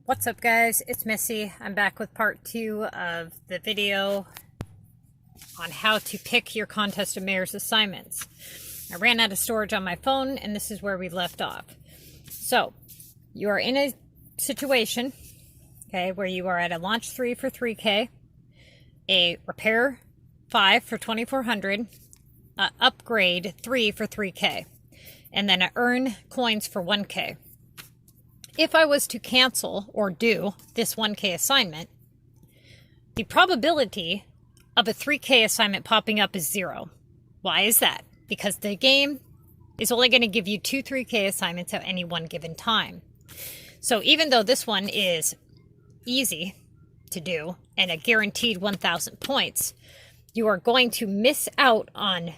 What's up, guys? It's Missy. I'm back with part 2 of the video on how to pick your Contest of Mayors assignments. I ran out of storage on my phone, and this is where we left off. So, you are in a situation, okay, where you are at a launch 3 for 3K, a repair 5 for 2,400, upgrade 3 for 3K, and then a earn coins for 1K. If I was to cancel or do this 1K assignment, the probability of a 3K assignment popping up is 0. Why is that? Because the game is only going to give you 2 3K assignments at any one given time. So even though this one is easy to do and a guaranteed 1,000 points, you are going to miss out on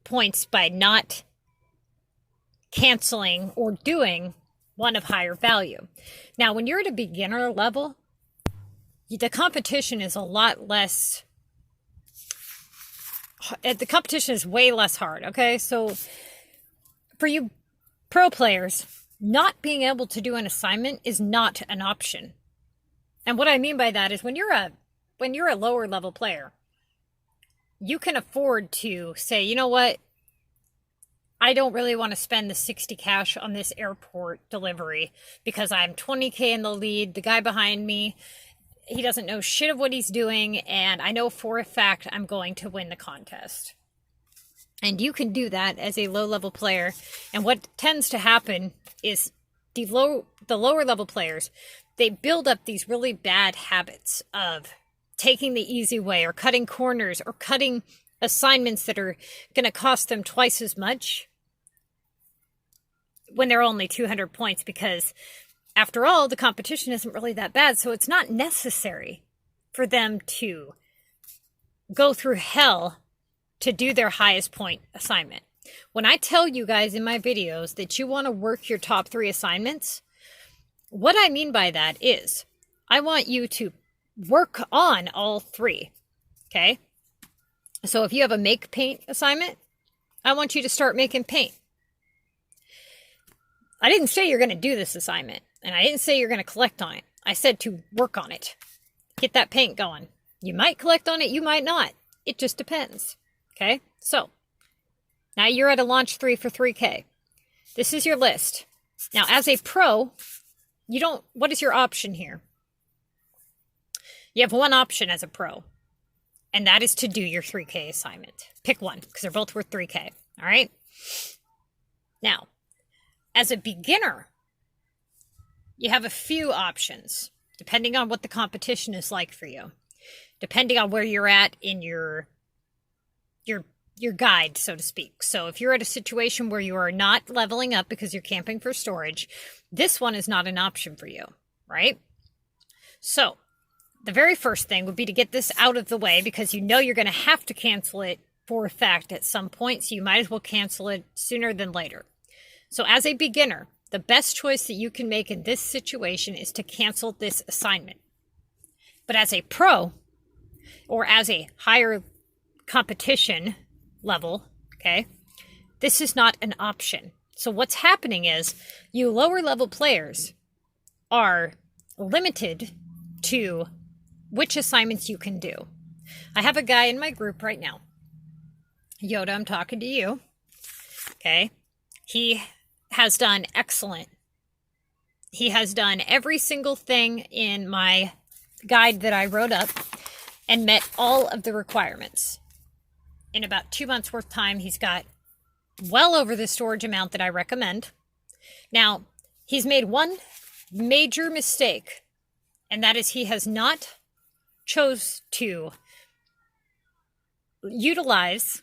points by not canceling or doing one of higher value. Now, when you're at a beginner level, the competition is a lot less, the competition is way less hard, okay? So for you pro players, not being able to do an assignment is not an option. And what I mean by that is when you're a lower level player, you can afford to say, you know what? I don't really want to spend the 60 cash on this airport delivery because I'm 20K in the lead. The guy behind me, he doesn't know shit of what he's doing, and I know for a fact I'm going to win the contest. And you can do that as a low-level player. And what tends to happen is the lower level players, they build up these really bad habits of taking the easy way or cutting corners or cutting assignments that are going to cost them twice as much when they're only 200 points, because after all, the competition isn't really that bad. So it's not necessary for them to go through hell to do their highest point assignment. When I tell you guys in my videos that you want to work your top 3 assignments, what I mean by that is I want you to work on all 3. Okay. So if you have a make paint assignment, I want you to start making paint. I didn't say you're going to do this assignment, and I didn't say you're going to collect on it. I said to work on it. Get that paint going. You might collect on it, you might not. It just depends. Okay? So, now you're at a launch 3 for 3K. This is your list. Now, as a pro, what is your option here? You have one option as a pro, and that is to do your 3K assignment. Pick one, because they're both worth 3K. All right? Now, as a beginner, you have a few options, depending on what the competition is like for you, depending on where you're at in your guide, so to speak. So if you're at a situation where you are not leveling up because you're camping for storage, this one is not an option for you, right? So the very first thing would be to get this out of the way, because you know you're going to have to cancel it for a fact at some point, so you might as well cancel it sooner than later. So as a beginner, the best choice that you can make in this situation is to cancel this assignment. But as a pro, or as a higher competition level, okay, this is not an option. So what's happening is you lower level players are limited to which assignments you can do. I have a guy in my group right now. Yoda, I'm talking to you. Okay. He has done excellent. He has done every single thing in my guide that I wrote up and met all of the requirements. In about 2 months worth of time, he's got well over the storage amount that I recommend. Now, he's made one major mistake, and that is he has not chose to utilize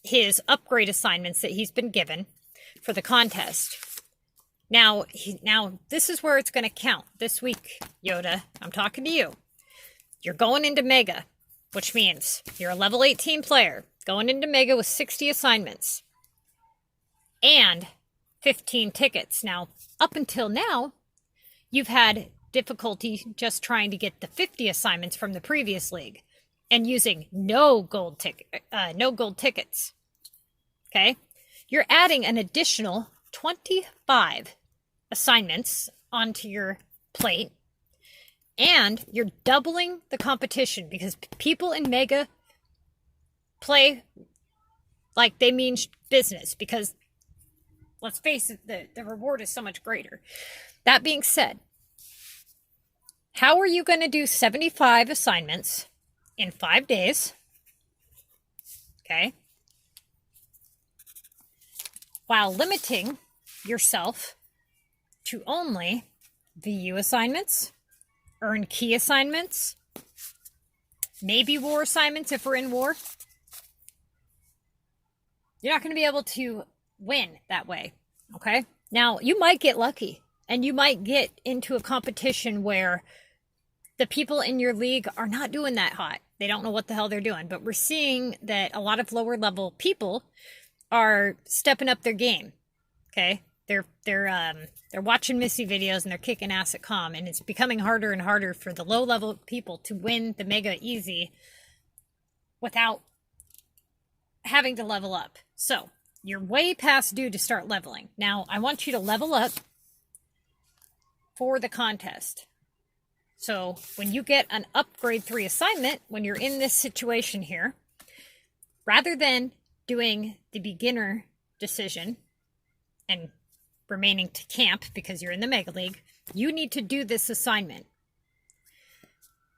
his upgrade assignments that he's been given for the contest. Now this is where it's going to count. This week, Yoda, I'm talking to you. You're going into Mega, which means you're a level 18 player going into Mega with 60 assignments and 15 tickets. Now, up until now, you've had difficulty just trying to get the 50 assignments from the previous league and using no gold tickets. Okay? You're adding an additional 25 assignments onto your plate, and you're doubling the competition because people in Mega play like they mean business because, let's face it, the reward is so much greater. That being said, how are you going to do 75 assignments in 5 days? Okay. While limiting yourself to only VU assignments, earn key assignments, maybe war assignments if we're in war. You're not going to be able to win that way, okay? Now, you might get lucky, and you might get into a competition where the people in your league are not doing that hot. They don't know what the hell they're doing, but we're seeing that a lot of lower level people are stepping up their game, okay? They're watching Missy videos and they're kicking ass at CoM, and it's becoming harder and harder for the low level people to win the Mega easy without having to level up. So you're way past due to start leveling. Now I want you to level up for the contest. So when you get an upgrade 3 assignment, when you're in this situation here, rather than doing the beginner decision and remaining to camp because you're in the Mega League, you need to do this assignment.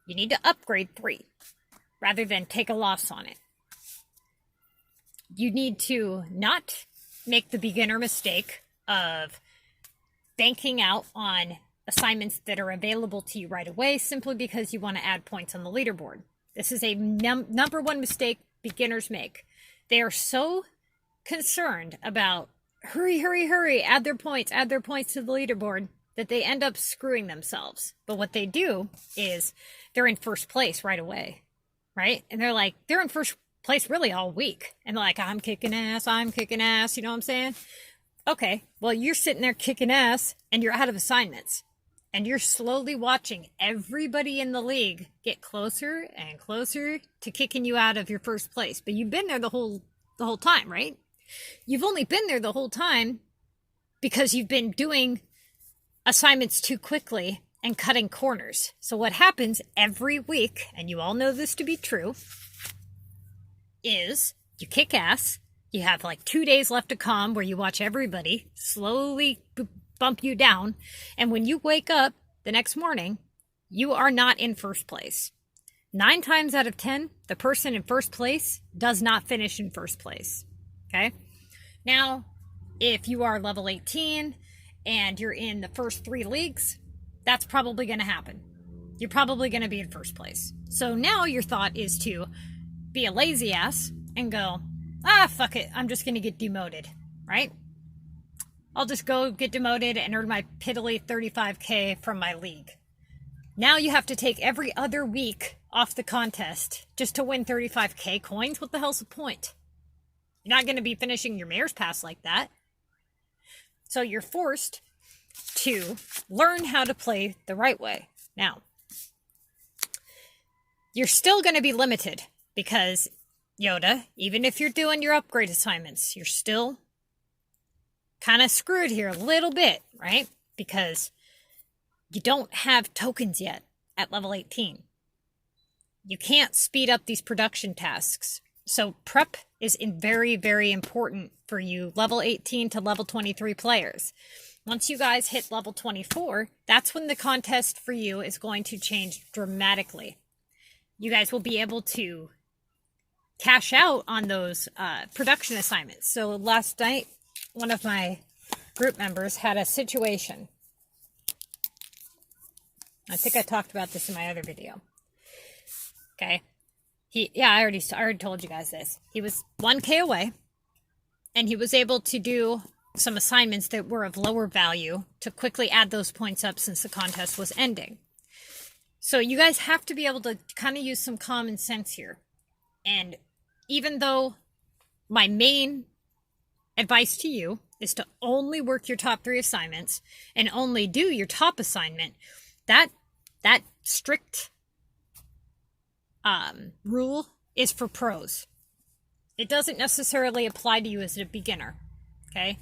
You need to upgrade 3 rather than take a loss on it. You need to not make the beginner mistake of banking out on assignments that are available to you right away simply because you want to add points on the leaderboard. This is a number one mistake beginners make. They are so concerned about hurry, hurry, hurry, add their points to the leaderboard that they end up screwing themselves. But what they do is they're in first place right away, right? And they're in first place really all week. And they're like, I'm kicking ass, you know what I'm saying? Okay, well, you're sitting there kicking ass and you're out of assignments. And you're slowly watching everybody in the league get closer and closer to kicking you out of your first place. But you've been there the whole time, right? You've only been there the whole time because you've been doing assignments too quickly and cutting corners. So what happens every week, and you all know this to be true, is you kick ass. You have like 2 days left to CoM where you watch everybody slowly bump you down. And when you wake up the next morning, you are not in first place. 9 times out of 10, the person in first place does not finish in first place. Okay? Now, if you are level 18 and you're in the first 3 leagues, that's probably going to happen. You're probably going to be in first place. So now your thought is to be a lazy ass and go, fuck it, I'm just going to get demoted, right? I'll just go get demoted and earn my piddly 35k from my league. Now you have to take every other week off the contest just to win 35k coins? What the hell's the point? You're not going to be finishing your mayor's pass like that. So you're forced to learn how to play the right way. Now, you're still going to be limited because, Yoda, even if you're doing your upgrade assignments, you're still kind of screwed here a little bit, right? Because you don't have tokens yet at level 18. You can't speed up these production tasks. So prep is very, very important for you level 18 to level 23 players. Once you guys hit level 24, that's when the contest for you is going to change dramatically. You guys will be able to cash out on those production assignments. So last night, one of my group members had a situation. I think I talked about this in my other video. Okay. I already told you guys this. He was 1K away, and he was able to do some assignments that were of lower value to quickly add those points up since the contest was ending. So you guys have to be able to kind of use some common sense here. And even though my main advice to you is to only work your top 3 assignments and only do your top assignment, that strict rule is for pros. It doesn't necessarily apply to you as a beginner, okay?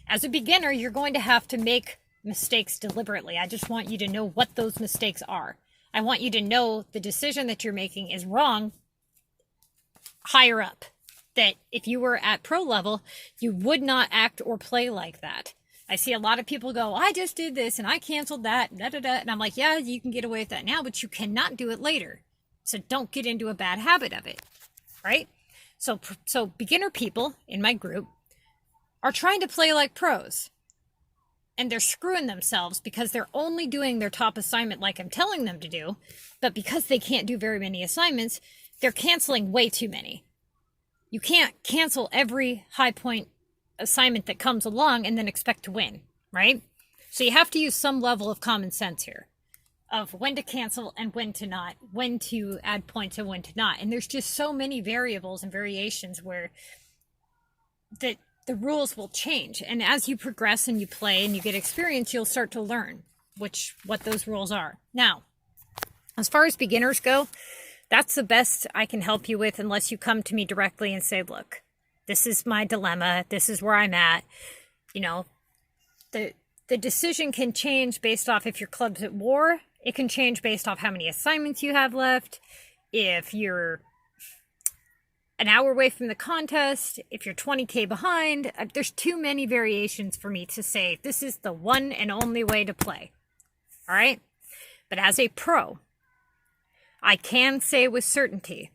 As a beginner, you're going to have to make mistakes deliberately. I just want you to know what those mistakes are. I want you to know the decision that you're making is wrong higher up. That if you were at pro level, you would not act or play like that. I see a lot of people go, I just did this and I canceled that, da, da, da. And I'm like, yeah, you can get away with that now, but you cannot do it later. So don't get into a bad habit of it, right? So beginner people in my group are trying to play like pros. And they're screwing themselves because they're only doing their top assignment like I'm telling them to do. But because they can't do very many assignments, they're canceling way too many. You can't cancel every high point assignment that comes along and then expect to win, right? So you have to use some level of common sense here of when to cancel and when to not, when to add points and when to not. And there's just so many variables and variations where the rules will change. And as you progress and you play and you get experience, you'll start to learn what those rules are. Now, as far as beginners go, that's the best I can help you with unless you come to me directly and say, look, this is my dilemma. This is where I'm at. You know, the decision can change based off if your club's at war. It can change based off how many assignments you have left. If you're an hour away from the contest, if you're 20K behind, there's too many variations for me to say this is the one and only way to play. All right? But as a pro, I can say with certainty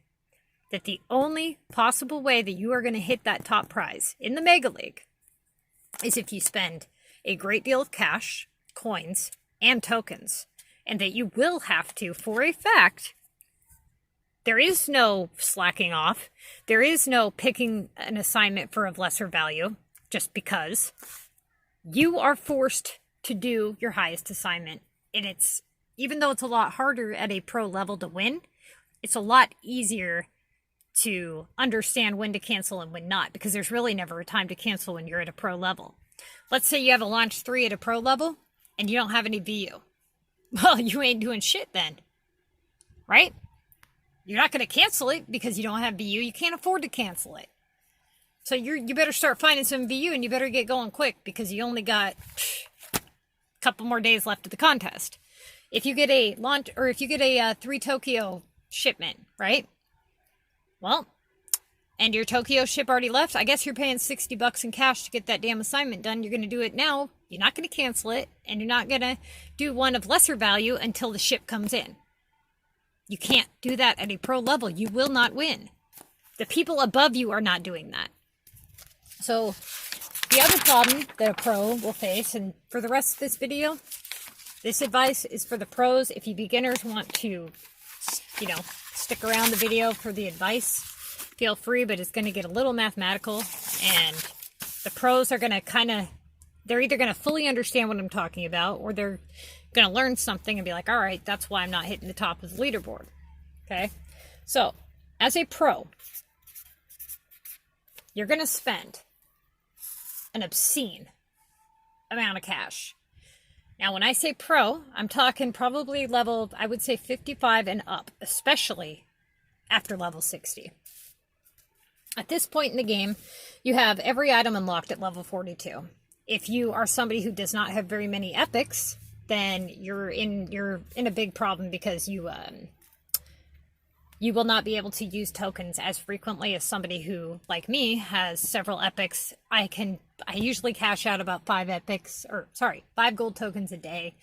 that the only possible way that you are going to hit that top prize in the Mega League is if you spend a great deal of cash, coins, and tokens. And that you will have to, for a fact, there is no slacking off. There is no picking an assignment for of lesser value just because. You are forced to do your highest assignment. And it's, even though it's a lot harder at a pro level to win, it's a lot easier to understand when to cancel and when not, because there's really never a time to cancel when you're at a pro level. Let's say you have a launch 3 at a pro level and you don't have any VU. Well, you ain't doing shit then, right? You're not going to cancel it because you don't have VU. You can't afford to cancel it. So you better start finding some VU and you better get going quick because you only got a couple more days left of the contest. If you get a launch, or if you get a 3 Tokyo shipment, right? Well, and your Tokyo ship already left, I guess you're paying $60 in cash to get that damn assignment done. You're going to do it now. You're not going to cancel it, and you're not going to do one of lesser value until the ship comes in. You can't do that at a pro level. You will not win. The people above you are not doing that. So the other problem that a pro will face, and for the rest of this video, this advice is for the pros. If you beginners want to, stick around the video for the advice, feel free, but it's going to get a little mathematical, and the pros are going to they're either going to fully understand what I'm talking about, or they're going to learn something and be like, all right, that's why I'm not hitting the top of the leaderboard. Okay. So as a pro, you're going to spend an obscene amount of cash. Now, when I say pro, I'm talking probably level, I would say 55 and up, especially after level 60. At this point in the game, you have every item unlocked at level 42. If you are somebody who does not have very many epics, then you're in a big problem because you will not be able to use tokens as frequently as somebody who, like me, has several epics. I usually cash out about 5 gold tokens a day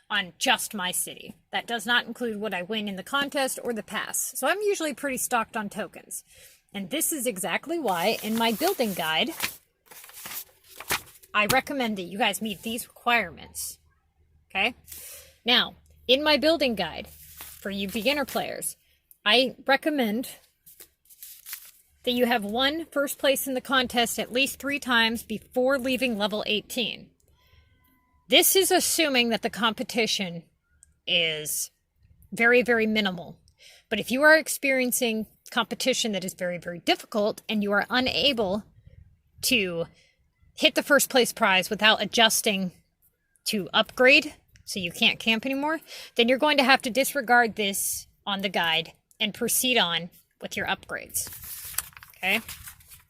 on just my city. That does not include what I win in the contest or the pass. So I'm usually pretty stocked on tokens. And this is exactly why in my building guide, I recommend that you guys meet these requirements. Okay? Now, in my building guide, for you beginner players, I recommend that you have won first place in the contest at least 3 times before leaving level 18. This is assuming that the competition is very, very minimal. But if you are experiencing competition that is very, very difficult and you are unable to hit the first place prize without adjusting to upgrade, so you can't camp anymore, then you're going to have to disregard this on the guide and proceed on with your upgrades. Okay?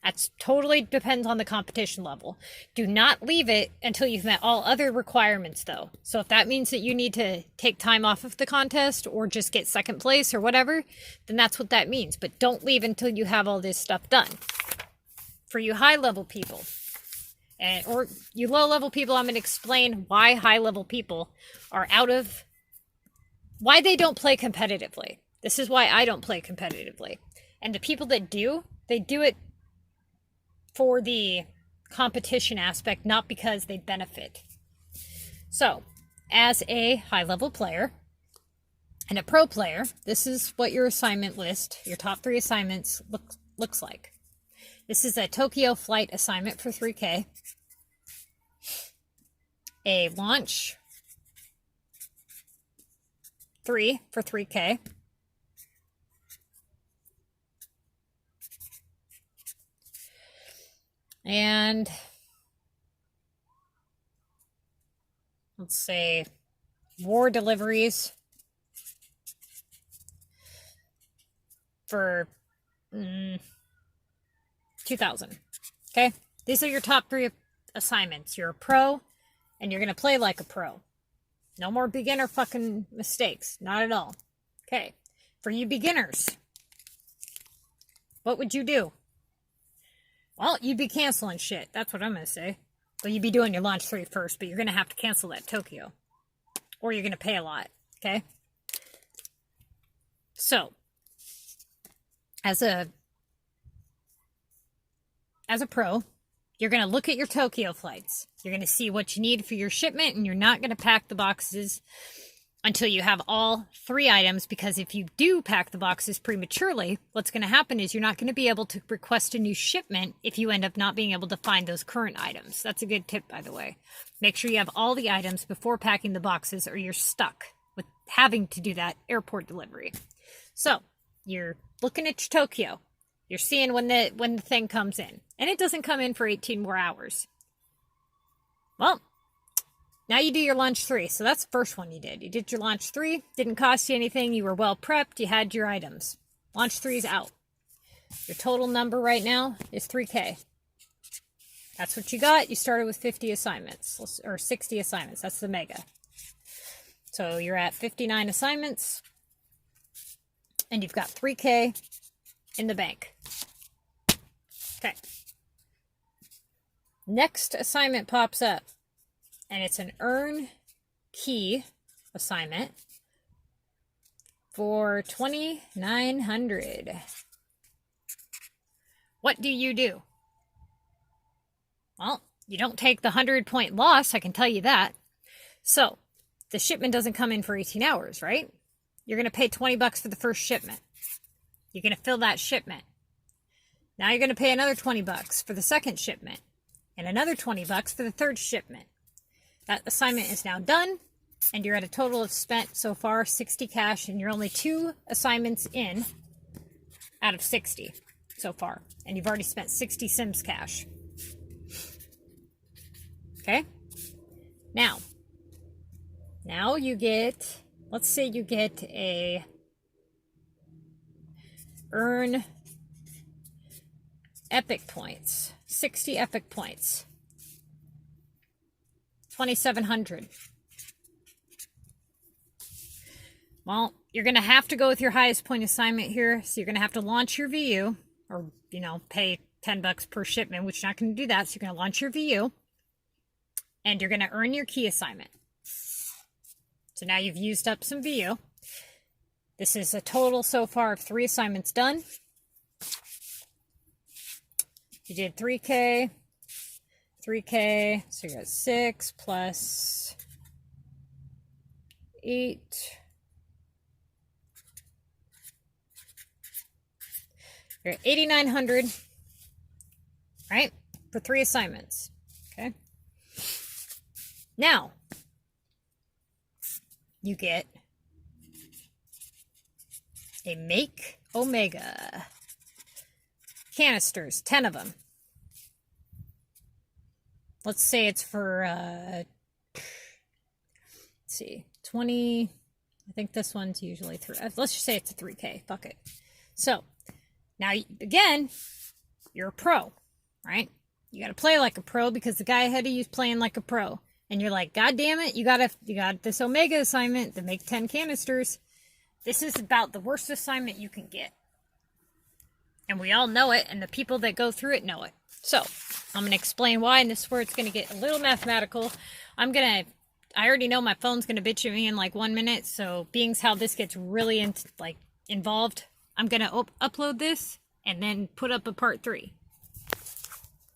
That's totally depends on the competition level. Do not leave it until you've met all other requirements, though. So if that means that you need to take time off of the contest or just get second place or whatever, then that's what that means. But don't leave until you have all this stuff done. For you high-level people, or you low-level people, I'm going to explain why high-level people are why they don't play competitively. This is why I don't play competitively. And the people that do, they do it for the competition aspect, not because they benefit. So, as a high-level player and a pro player, this is what your assignment list, your top 3 assignments looks like. This is a Tokyo flight assignment for 3K, a launch 3 for 3K, and let's say war deliveries for 2,000. Okay, these are your top 3 assignments. You're a pro and you're going to play like a pro. No more beginner fucking mistakes. Not at all. Okay, for you beginners, what would you do? Well, you'd be canceling shit. That's what I'm going to say. Well, you'd be doing your launch 3 first, but you're going to have to cancel that Tokyo. Or you're going to pay a lot. Okay? So, as a pro, you're going to look at your Tokyo flights. You're going to see what you need for your shipment, and you're not going to pack the boxes until you have all 3 items, because if you do pack the boxes prematurely, what's going to happen is you're not going to be able to request a new shipment if you end up not being able to find those current items. That's a good tip, by the way. Make sure you have all the items before packing the boxes, or you're stuck with having to do that airport delivery. So, you're looking at your Tokyo. You're seeing when the thing comes in. And it doesn't come in for 18 more hours. Well, now you do your launch 3. So that's the first one you did. You did your launch 3. Didn't cost you anything. You were well prepped. You had your items. Launch 3 is out. Your total number right now is 3K. That's what you got. You started with 50 assignments. Or 60 assignments. That's the mega. So you're at 59 assignments. And you've got 3K in the bank. Okay. Next assignment pops up. And it's an earn key assignment for 2,900. What do you do? Well, you don't take the 100-point loss, I can tell you that. So, the shipment doesn't come in for 18 hours, right? You're going to pay $20 for the first shipment. You're going to fill that shipment. Now you're going to pay another $20 for the second shipment. And another $20 for the third shipment. That assignment is now done, and you're at a total of spent so far 60 cash, and you're only 2 assignments in out of 60 so far, and you've already spent 60 Sims cash. Okay? Now you get, let's say you get a earn epic points, 60 epic points. 2,700. Well, you're going to have to go with your highest point assignment here. So you're going to have to launch your VU, or, pay $10 per shipment, which you're not going to do that. So you're going to launch your VU, and you're going to earn your key assignment. So now you've used up some VU. This is a total so far of 3 assignments done. You did 3K. 3K, so you got 6 plus 8. You're at 8,900, right? For 3 assignments, okay? Now, you get a Make Omega canisters, 10 of them. Let's say it's for, let's see, 20, I think this one's usually 3, let's just say it's a 3K, fuck it. So, now, again, you're a pro, right? You got to play like a pro because the guy ahead of you is playing like a pro. And you're like, God damn it, you got this Omega assignment to make 10 canisters. This is about the worst assignment you can get. And we all know it, and the people that go through it know it. So, I'm going to explain why, and this is where it's going to get a little mathematical. I already know my phone's going to bitch at me in like 1 minute, so being how this gets really involved, I'm going to upload this and then put up a part 3.